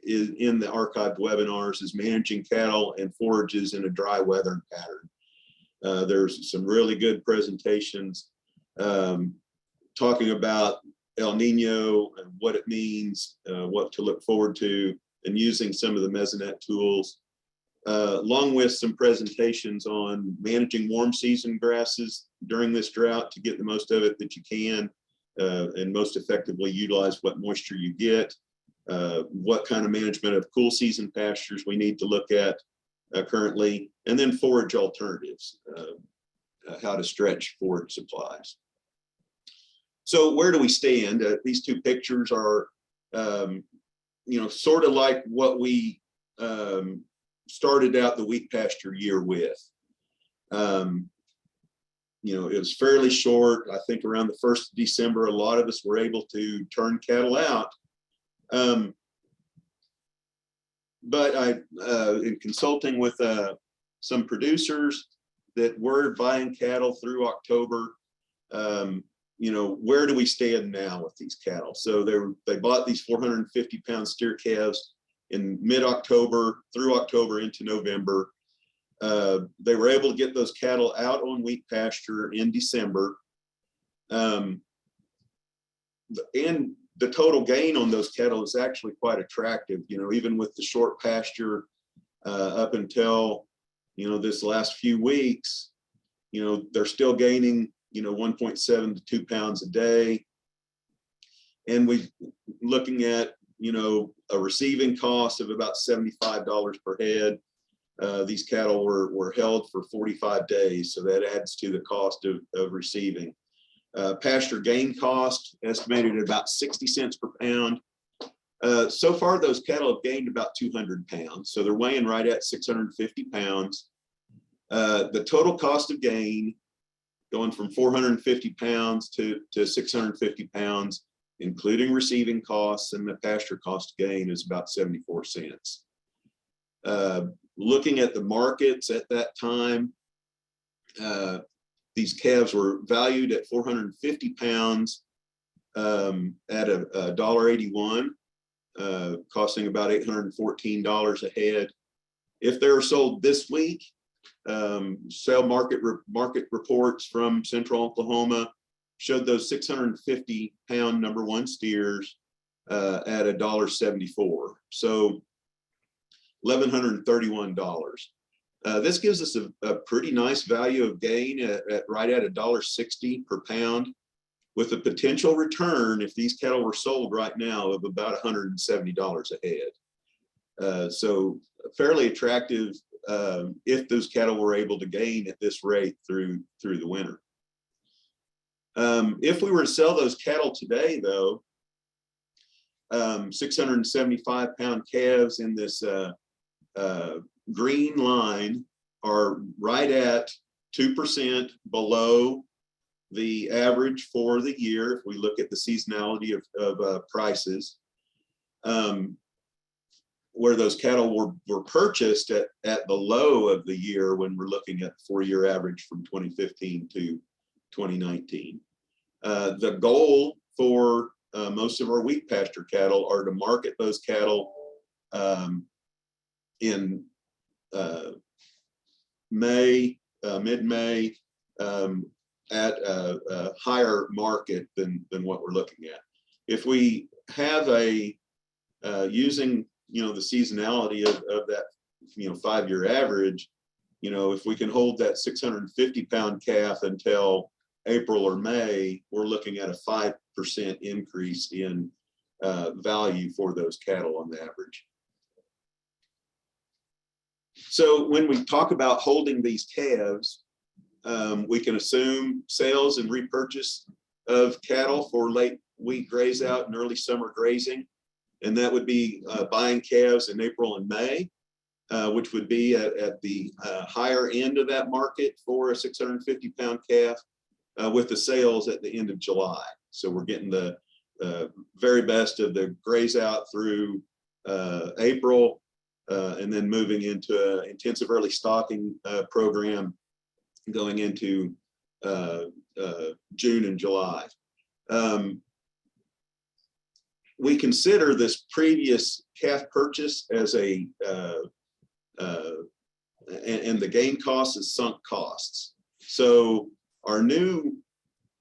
is in the archived webinars is managing cattle and forages in a dry weather pattern. There's some really good presentations talking about El Nino and what it means, what to look forward to, and using some of the mesonet tools, along with some presentations on managing warm season grasses during this drought to get the most of it that you can, and most effectively utilize what moisture you get, what kind of management of cool season pastures we need to look at currently, and then forage alternatives, how to stretch forage supplies. So where do we stand? These two pictures are, you know, sort of like what we started out the wheat pasture year with. You know, it was fairly short. I think around the 1st of December, a lot of us were able to turn cattle out. But in consulting with some producers that were buying cattle through October, you know, where do we stand now with these cattle? So they bought these 450-pound steer calves in mid-October through October into November. They were able to get those cattle out on wheat pasture in December. And the total gain on those cattle is actually quite attractive, you know, even with the short pasture up until, you know, this last few weeks, you know, they're still gaining, you know, 1.7 to 2 pounds a day. And we looking at, you know, a receiving cost of about $75 per head. These cattle were held for 45 days, so that adds to the cost of receiving. Pasture gain cost estimated at about 60 cents per pound. So far, those cattle have gained about 200 pounds, so they're weighing right at 650 pounds. The total cost of gain, going from 450 pounds to 650 pounds, including receiving costs and the pasture cost gain, is about 74 cents. Looking at the markets at that time, these calves were valued at 450 pounds at $1.81, costing about $814 a head. If they were sold this week, sale market reports from Central Oklahoma showed those 650-pound number one steers at $1.74. So $1,131. This gives us a pretty nice value of gain right at $1.60 per pound, with a potential return, if these cattle were sold right now, of about $170 a head. So fairly attractive if those cattle were able to gain at this rate through the winter. If we were to sell those cattle today, though, 675-pound calves in this green line are right at 2% below the average for the year. If we look at the seasonality of prices, where those cattle were purchased at the low of the year when we're looking at the 4-year average from 2015 to 2019. The goal for most of our wheat pasture cattle are to market those cattle in May, mid-May, at a higher market than what we're looking at. If we have using, you know, the seasonality of that, you know, 5-year average, you know, if we can hold that 650-pound calf until April or May, we're looking at a 5% increase in value for those cattle on the average. So when we talk about holding these calves, we can assume sales and repurchase of cattle for late wheat graze out and early summer grazing. And that would be buying calves in April and May, which would be at the higher end of that market for a 650-pound calf, with the sales at the end of July. So we're getting the very best of the graze out through April, and then moving into an intensive early stocking program going into June and July. We consider this previous calf purchase as and the gain costs as sunk costs. So our new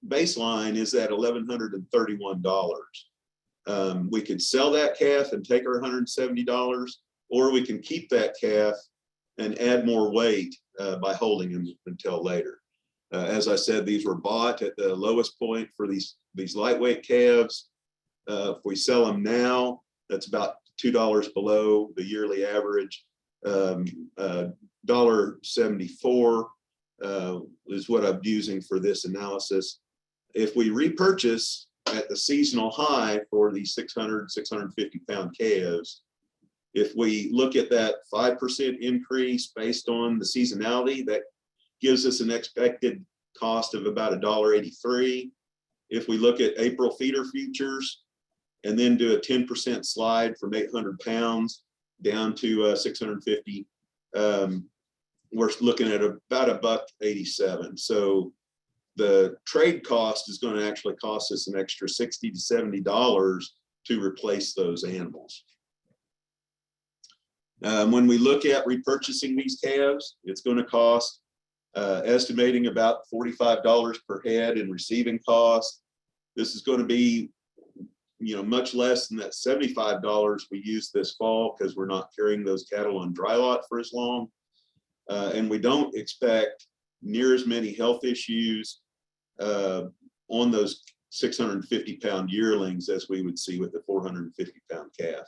baseline is at $1,131. We could sell that calf and take our $170, or we can keep that calf and add more weight by holding them until later. As I said, these were bought at the lowest point for these lightweight calves. If we sell them now, that's about $2 below the yearly average. $1.74 is what I'm using for this analysis. If we repurchase at the seasonal high for these 650-pound calves, if we look at that 5% increase based on the seasonality, that gives us an expected cost of about $1.83. If we look at April feeder futures and then do a 10% slide from 800 pounds down to 650, we're looking at about $1.87. So the trade cost is going to actually cost us an extra $60 to $70 to replace those animals. When we look at repurchasing these calves, it's going to cost, estimating about $45 per head in receiving costs. This is going to be, much less than that $75 we used this fall because we're not carrying those cattle on dry lot for as long. And we don't expect near as many health issues on those 650-pound yearlings as we would see with the 450-pound calf.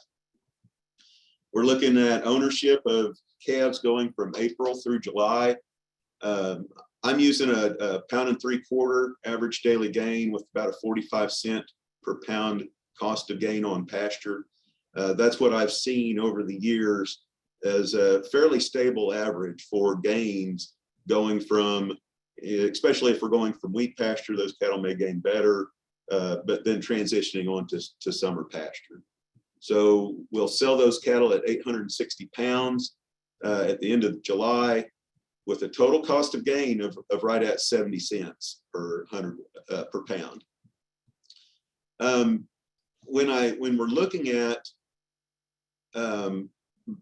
We're looking at ownership of calves going from April through July. I'm using a 1.75 pound average daily gain with about a 45 cent per pound cost of gain on pasture. That's what I've seen over the years as a fairly stable average for gains going from, especially if we're going from wheat pasture, those cattle may gain better, but then transitioning on to summer pasture. So we'll sell those cattle at 860 pounds at the end of July with a total cost of gain of right at 70 cents per pound. When we're looking at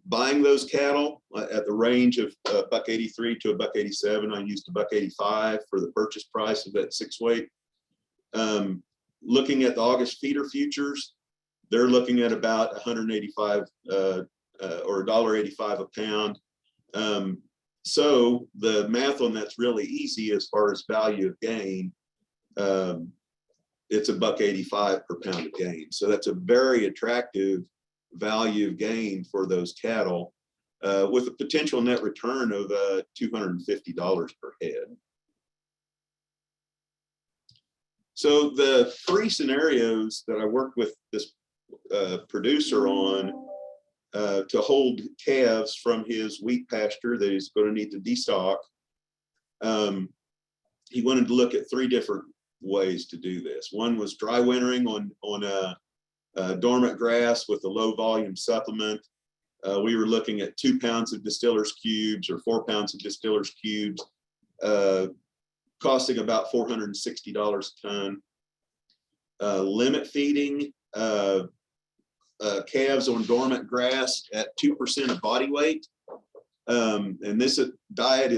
buying those cattle at the range of $1.83 to $1.87, I used $1.85 for the purchase price of that 6-weight. Looking at the August feeder futures, they're looking at about 185 or $1.85 a pound. So the math on that's really easy as far as value of gain. It's $1.85 per pound of gain. So that's a very attractive value of gain for those cattle with a potential net return of $250 per head. So the 3 scenarios that I worked with this producer on to hold calves from his wheat pasture that he's going to need to destock, he wanted to look at 3 different ways to do this. One was dry wintering on a dormant grass with a low volume supplement. We were looking at 2 pounds of distillers cubes or 4 pounds of distillers cubes, costing about $460 a ton. Limit feeding calves on dormant grass at 2% of body weight. And this diet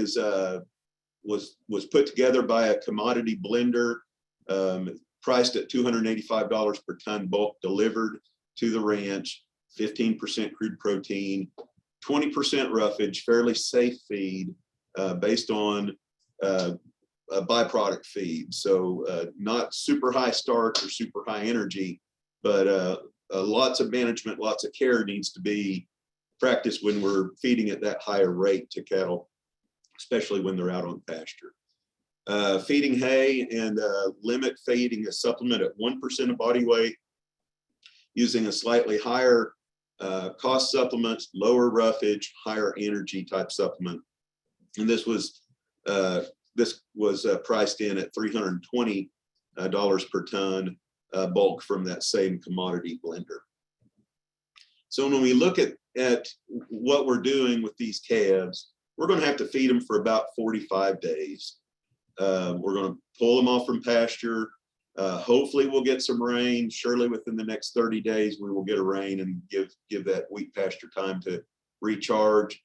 was put together by a commodity blender, priced at $285 per ton bulk delivered to the ranch, 15% crude protein, 20% roughage, fairly safe feed based on a byproduct feed. So not super high starch or super high energy, but lots of management, lots of care needs to be practiced when we're feeding at that higher rate to cattle, especially when they're out on pasture. Feeding hay and limit feeding a supplement at 1% of body weight, using a slightly higher cost supplement, lower roughage, higher energy type supplement. And this was priced in at $320 per ton bulk from that same commodity blender. So when we look at what we're doing with these calves, we're going to have to feed them for about 45 days. We're going to pull them off from pasture. Hopefully we'll get some rain. Surely within the next 30 days, we will get a rain and give that wheat pasture time to recharge.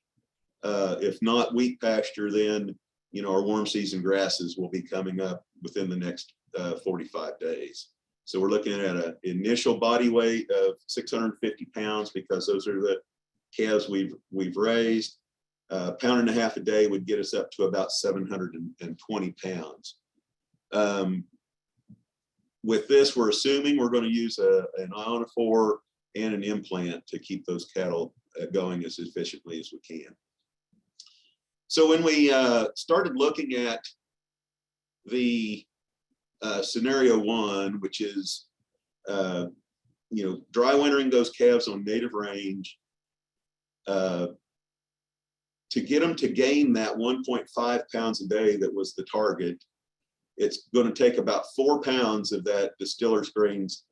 If not wheat pasture, then, our warm season grasses will be coming up within the next 45 days. So we're looking at an initial body weight of 650 pounds because those are the calves we've raised. 1.5 pounds a day would get us up to about 720 pounds. With this, we're assuming we're going to use an ionophore and an implant to keep those cattle going as efficiently as we can. So when we started looking at the scenario 1, which is dry wintering those calves on native range, to get them to gain that 1.5 pounds a day that was the target, it's going to take about 4 pounds of that distiller's grains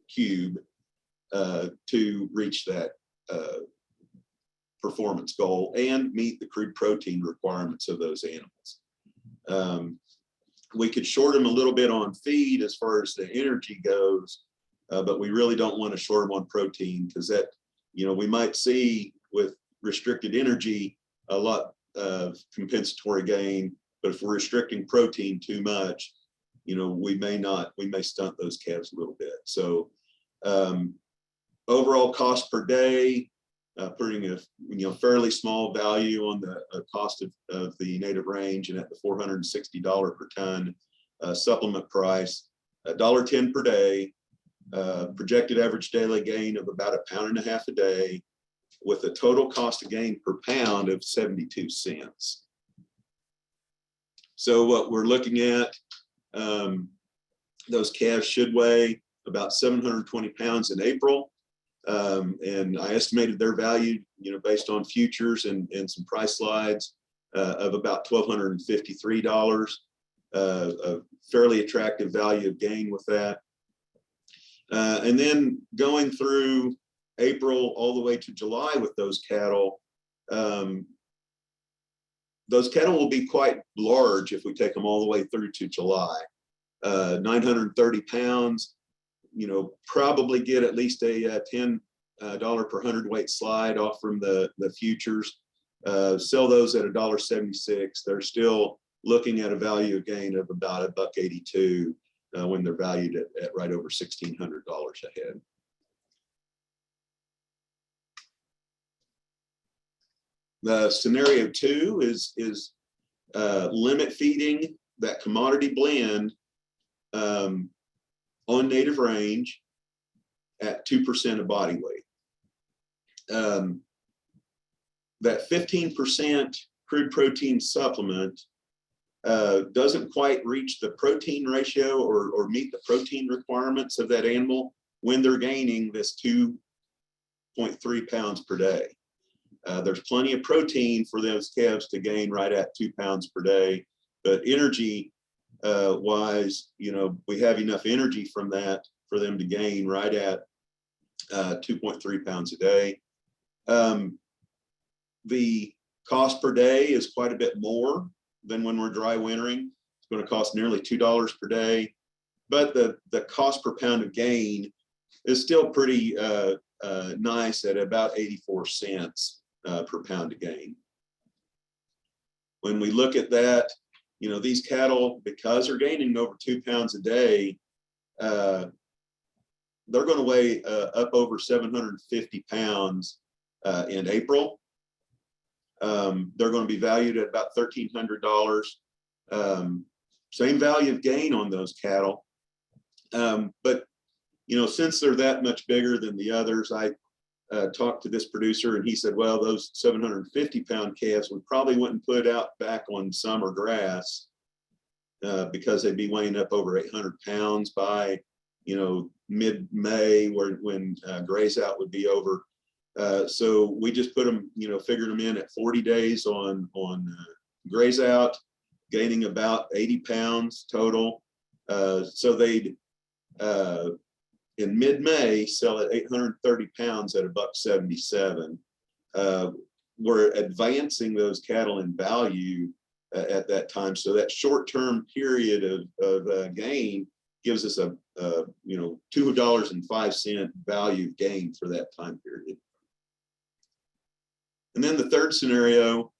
cube to reach that performance goal and meet the crude protein requirements of those animals. We could short them a little bit on feed as far as the energy goes, but we really don't want to short them on protein, because that, we might see with restricted energy a lot of compensatory gain, but if we're restricting protein too much, we may stunt those calves a little bit. So overall cost per day, putting a fairly small value on the cost of the native range, and at the $460 per ton supplement price, $1.10 per day, projected average daily gain of about 1.5 pounds a day, with a total cost of gain per pound of 72 cents. So what we're looking at, those calves should weigh about 720 pounds in April. And I estimated their value, based on futures and some price slides, of about $1,253, a fairly attractive value of gain with that. And then going through April all the way to July with those cattle will be quite large if we take them all the way through to July. 930 pounds, probably get at least a $10 per hundredweight slide off from the futures. Sell those at $1.76. They're still looking at a value gain of about $1.82 when they're valued at right over $1,600 a head. The scenario 2 is limit feeding that commodity blend on native range at 2% of body weight. That 15% crude protein supplement doesn't quite reach the protein ratio or meet the protein requirements of that animal when they're gaining this 2.3 pounds per day. There's plenty of protein for those calves to gain right at 2 pounds per day, but energy wise, we have enough energy from that for them to gain right at 2.3 pounds a day. The cost per day is quite a bit more than when we're dry wintering. It's going to cost nearly $2 per day, but the cost per pound of gain is still pretty nice at about 84 cents per pound of gain. When we look at that, these cattle, because they're gaining over 2 pounds a day, they're going to weigh up over 750 pounds in April. They're going to be valued at about $1,300. Same value of gain on those cattle. But, since they're that much bigger than the others, I talked to this producer and he said, well, those 750-pound calves we probably wouldn't put out back on summer grass because they'd be weighing up over 800 pounds by, mid-May, when graze out would be over. So we just put them, figured them in at 40 days on graze out, gaining about 80 pounds total. So they'd, in mid-May, sell at 830 pounds at $1.77. We're advancing those cattle in value at that time. So that short-term period of gain gives us a $2.05 value gain for that time period. And then the third scenario,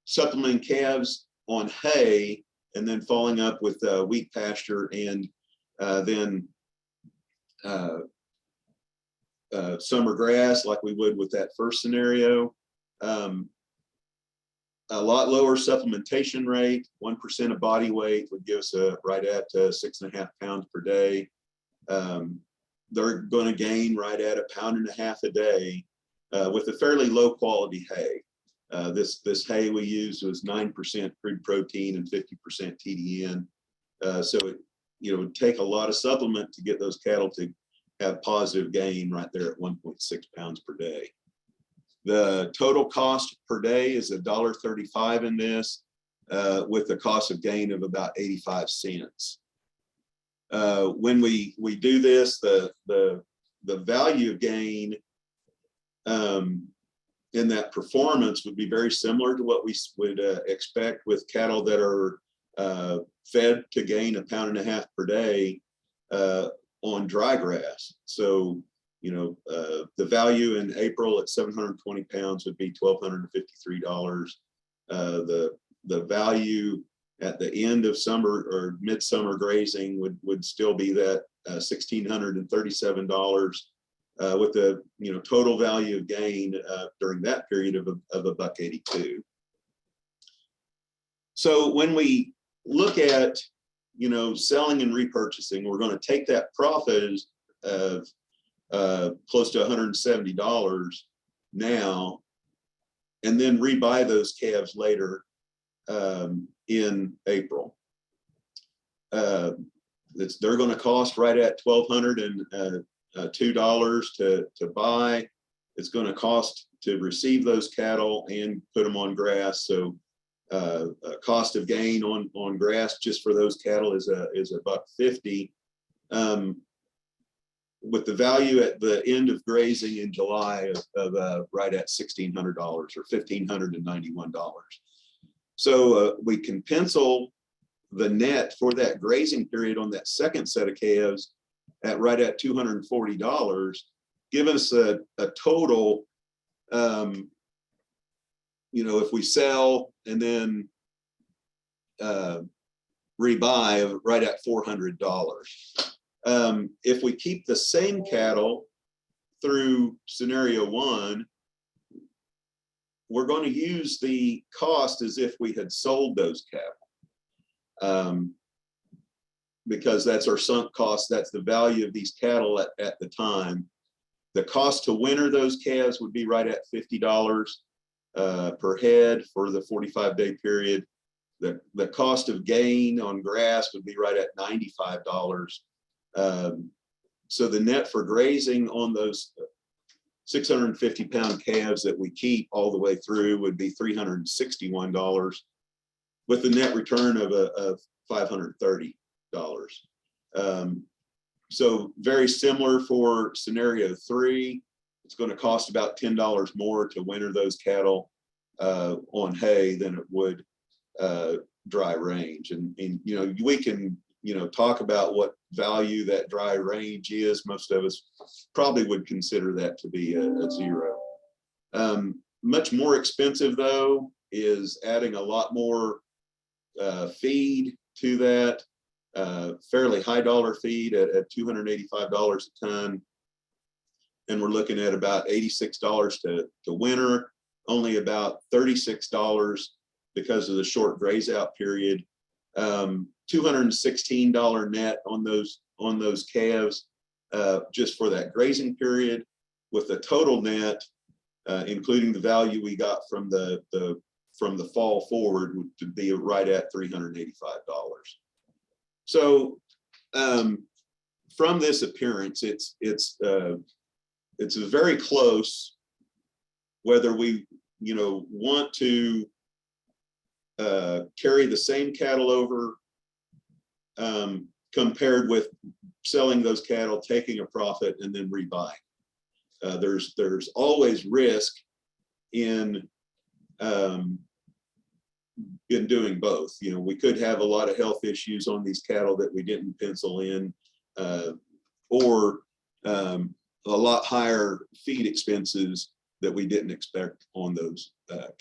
supplementing calves on hay and then following up with wheat pasture, and then summer grass like we would with that first scenario. A lot lower supplementation rate, 1% of body weight would give us right at 6.5 pounds per day. They're going to gain right at 1.5 pounds a day with a fairly low quality hay. This hay we used was 9% crude protein and 50% TDN. So it would take a lot of supplement to get those cattle to have positive gain right there at 1.6 pounds per day. The total cost per day is $1.35 in this, with the cost of gain of about 85 cents. When we do this, the value of gain in that performance would be very similar to what we would expect with cattle that are fed to gain 1.5 pounds per day on dry grass. So, the value in April at 720 pounds would be $1,253. The value at the end of summer or midsummer grazing would still be that $1,637, with the total value of gain during that period of $1.82. So when we look at selling and repurchasing, we're going to take that profit of close to $170 now, and then rebuy those calves later in April. They're going to cost right at $1,202 to buy. It's going to cost to receive those cattle and put them on grass. So cost of gain on grass just for those cattle is $1.50. With the value at the end of grazing in July of right at $1,600 or $1,591. So we can pencil the net for that grazing period on that second set of calves at right at $240, giving us a total, if we sell and then rebuy right at $400. If we keep the same cattle through scenario one, we're going to use the cost as if we had sold those cattle, because that's our sunk cost. That's the value of these cattle at the time. The cost to winter those calves would be right at $50 per head for the 45-day period. The cost of gain on grass would be right at $95. So the net for grazing on those 650-pound calves that we keep all the way through would be $361, with the net return of $530. So very similar for scenario three. It's going to cost about $10 more to winter those cattle on hay than it would dry range. And we can talk about what value that dry range is. Most of us probably would consider that to be a zero. Much more expensive though is adding a lot more feed to that, fairly high dollar feed at $285 a ton. And we're looking at about $86 to winter, only about $36 because of the short graze out period. $216 net on those calves just for that grazing period, with the total net, including the value we got from the fall forward, would be right at $385. So from this appearance, it's very close. Whether we want to carry the same cattle over compared with selling those cattle, taking a profit, and then rebuying. There's always risk in doing both. We could have a lot of health issues on these cattle that we didn't pencil in, or a lot higher feed expenses that we didn't expect on those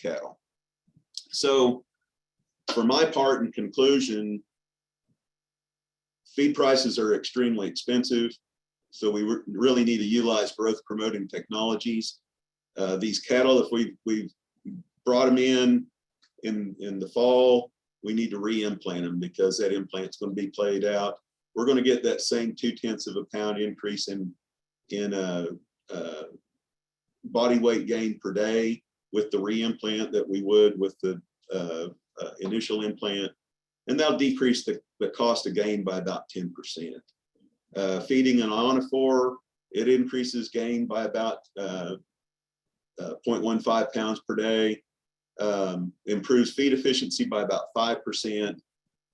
cattle. So for my part, in conclusion, feed prices are extremely expensive. So we really need to utilize growth promoting technologies. These cattle, if we've brought them in the fall, we need to re-implant them because that implant's going to be played out. We're going to get that same 0.2 of a pound increase in body weight gain per day with the re-implant that we would with the initial implant, and that'll decrease the cost of gain by about 10%. Feeding an ionophore, it increases gain by about 0.15 pounds per day, improves feed efficiency by about 5%.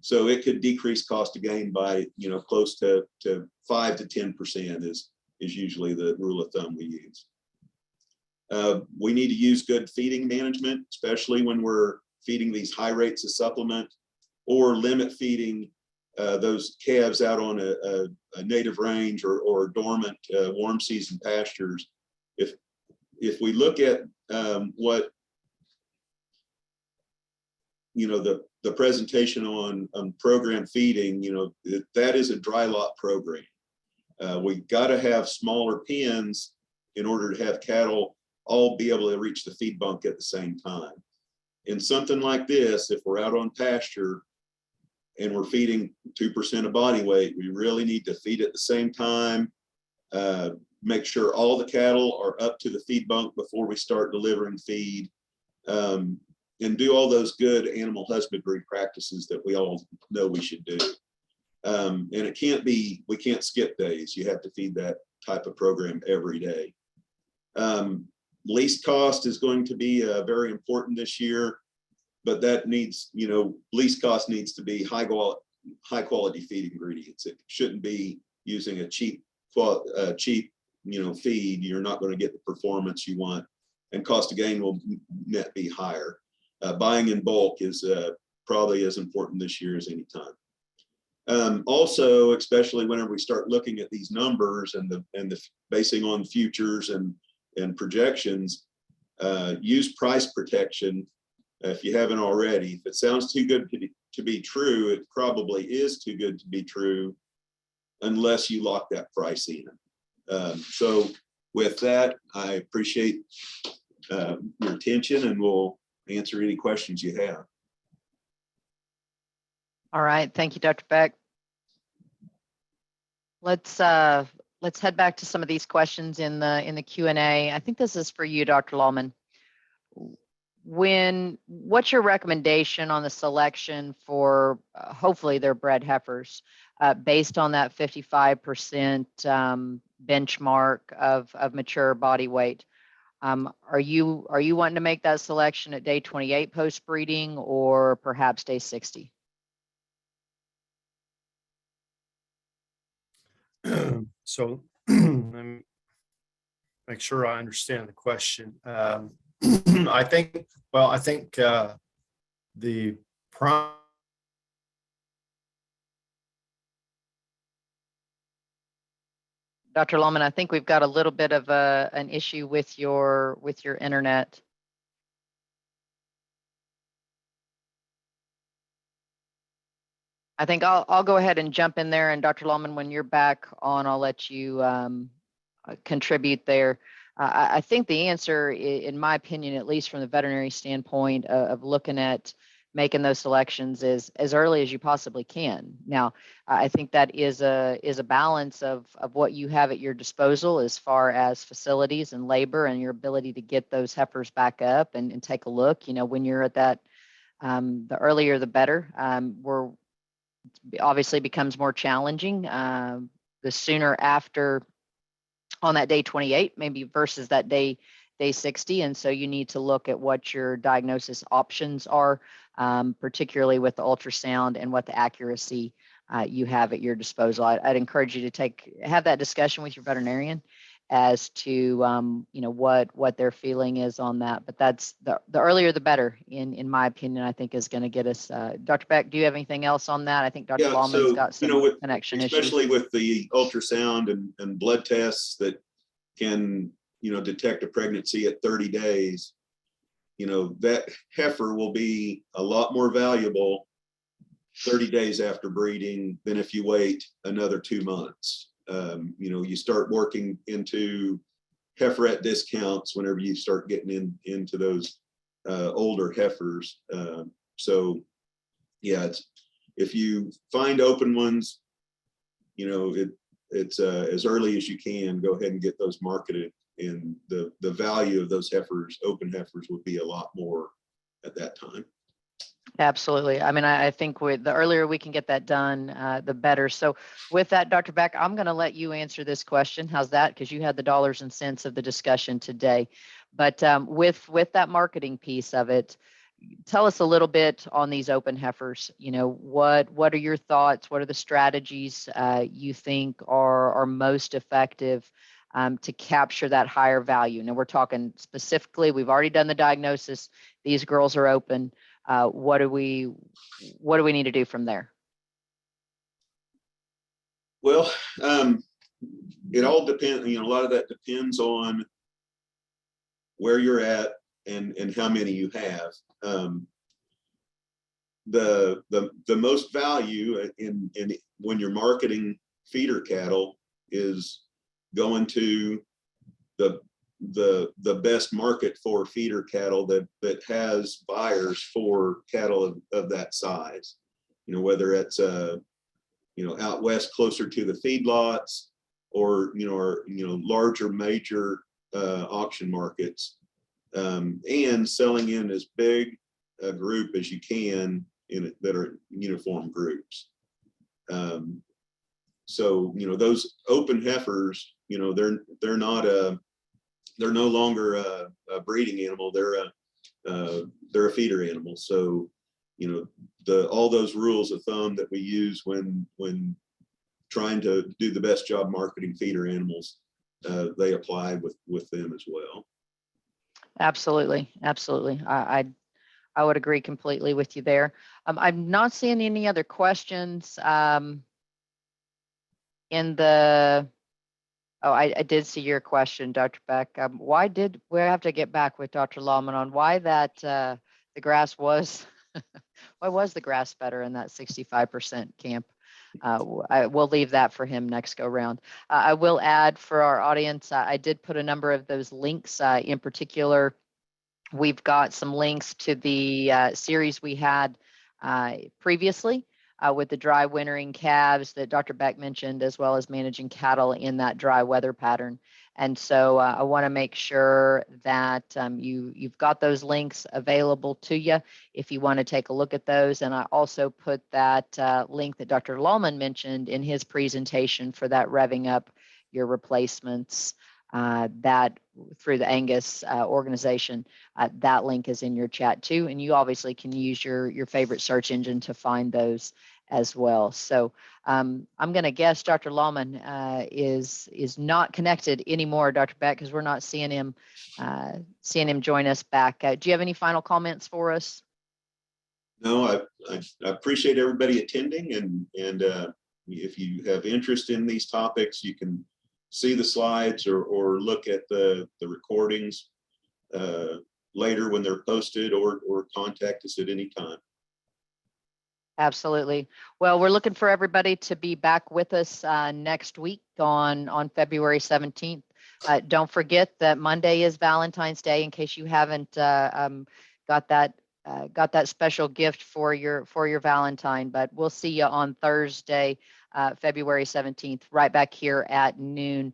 So it could decrease cost of gain by close to 5 to 10% is usually the rule of thumb we use. We need to use good feeding management, especially when we're feeding these high rates of supplement. or limit feeding those calves out on a native range or dormant warm season pastures. If we look at what the presentation on program feeding, that is a dry lot program. We got to have smaller pens in order to have cattle all be able to reach the feed bunk at the same time. In something like this, if we're out on pasture and we're feeding 2% of body weight, we really need to feed at the same time, make sure all the cattle are up to the feed bunk before we start delivering feed, and do all those good animal husbandry practices that we all know we should do. And we can't skip days. You have to feed that type of program every day. Least cost is going to be very important this year, but that needs, least cost needs to be high quality feed ingredients. It shouldn't be using a cheap feed. You're not going to get the performance you want, and cost of gain will net be higher. Buying in bulk is probably as important this year as any time. Also, especially whenever we start looking at these numbers and the basing on futures and projections, use price protection if you haven't already. If it sounds too good to be true, it probably is too good to be true unless you lock that price in. So with that, I appreciate your attention, and we'll answer any questions you have. All right, thank you, Dr. Beck. Let's head back to some of these questions in the Q&A. I think this is for you, Dr. Lalman. What's your recommendation on the selection for hopefully their bred heifers based on that 55% benchmark of mature body weight? Are you wanting to make that selection at day 28 post breeding or perhaps day 60? So let me make sure I understand the question. I think the prime. Dr. Lalman, I think we've got a little bit of an issue with your internet. I think I'll go ahead and jump in there, and Dr. Lalman, when you're back on, I'll let you contribute there. I think the answer, in my opinion, at least from the veterinary standpoint of looking at making those selections, is as early as you possibly can. Now, I think that is a balance of what you have at your disposal as far as facilities and labor and your ability to get those heifers back up and take a look. When you're at that, the earlier the better. Obviously becomes more challenging the sooner after on that day 28 maybe versus that day 60, and so you need to look at what your diagnosis options are, particularly with the ultrasound and what the accuracy you have at your disposal. I'd encourage you to have that discussion with your veterinarian as to what their feeling is on that. But that's the earlier the better, in my opinion. I think is going to get us. Dr. Beck, do you have anything else on that? I think Dr. Lalman's got some connection especially issues. with the ultrasound and blood tests that can detect a pregnancy at 30 days. That heifer will be a lot more valuable 30 days after breeding than if you wait another 2 months. You start working into heiferette discounts whenever you start getting into those older heifers. So yeah, if you find open ones, it's as early as you can, go ahead and get those marketed, and the value of those heifers, open heifers, would be a lot more at that time. Absolutely. I mean, I think the earlier we can get that done, the better. So with that, Dr. Beck, I'm going to let you answer this question. How's that? Because you had the dollars and cents of the discussion today. But with that marketing piece of it, tell us a little bit on these open heifers. What are your thoughts? What are the strategies you think are most effective to capture that higher value? Now we're talking specifically, we've already done the diagnosis. These girls are open. what do we need to do from there? Well, it all depends, a lot of that depends on where you're at and how many you have. The most value in when you're marketing feeder cattle is going to the best market for feeder cattle that has buyers for cattle of that size. Whether it's out west closer to the feedlots or larger major auction markets, and selling in as big a group as you can that are uniform groups. So those open heifers, they're no longer a breeding animal. They're a feeder animal. So all those rules of thumb that we use when trying to do the best job marketing feeder animals, they apply with them as well. Absolutely. I would agree completely with you there. I'm not seeing any other questions I did see your question, Dr. Beck. Why did we have to get back with Dr. Lalman on why that the grass was why was the grass better in that 65% camp? We'll leave that for him next go round. I will add for our audience, I did put a number of those links. In particular, we've got some links to the series we had previously with the dry wintering calves that Dr. Beck mentioned, as well as managing cattle in that dry weather pattern. And so I want to make sure that you've got those links available to you if you want to take a look at those. And I also put that link that Dr. Lalman mentioned in his presentation for that revving up your replacements that through the Angus organization. That link is in your chat too. And you obviously can use your favorite search engine to find those as well. So I'm going to guess Dr. Lalman is not connected anymore, Dr. Beck, because we're not seeing him join us back. Do you have any final comments for us? No, I appreciate everybody attending, and if you have interest in these topics, you can see the slides or look at the recordings later when they're posted, or contact us at any time. Absolutely. Well, we're looking for everybody to be back with us next week on February 17th. Don't forget that Monday is Valentine's Day, in case you haven't got that special gift for your Valentine. But we'll see you on Thursday, February 17th, right back here at noon.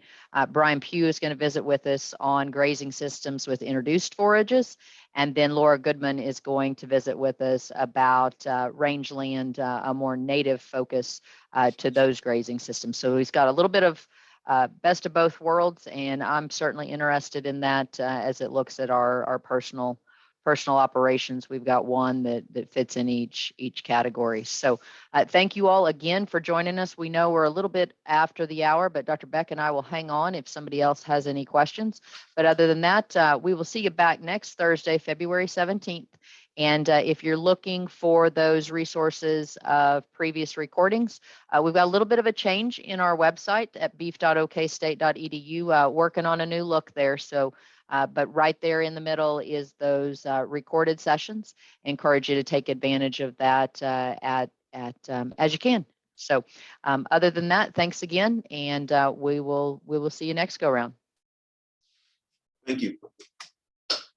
Brian Pugh is going to visit with us on grazing systems with introduced forages. And then Laura Goodman is going to visit with us about rangeland, a more native focus to those grazing systems. So he's got a little bit of best of both worlds, and I'm certainly interested in that as it looks at our personal operations. We've got one that fits in each category. So thank you all again for joining us. We know we're a little bit after the hour, but Dr. Beck and I will hang on if somebody else has any questions. But other than that, we will see you back next Thursday, February 17th. And if you're looking for those resources of previous recordings, we've got a little bit of a change in our website at beef.okstate.edu, working on a new look there. So but right there in the middle is those recorded sessions. Encourage you to take advantage of that as you can. So other than that, thanks again, and we will see you next go round. Thank you.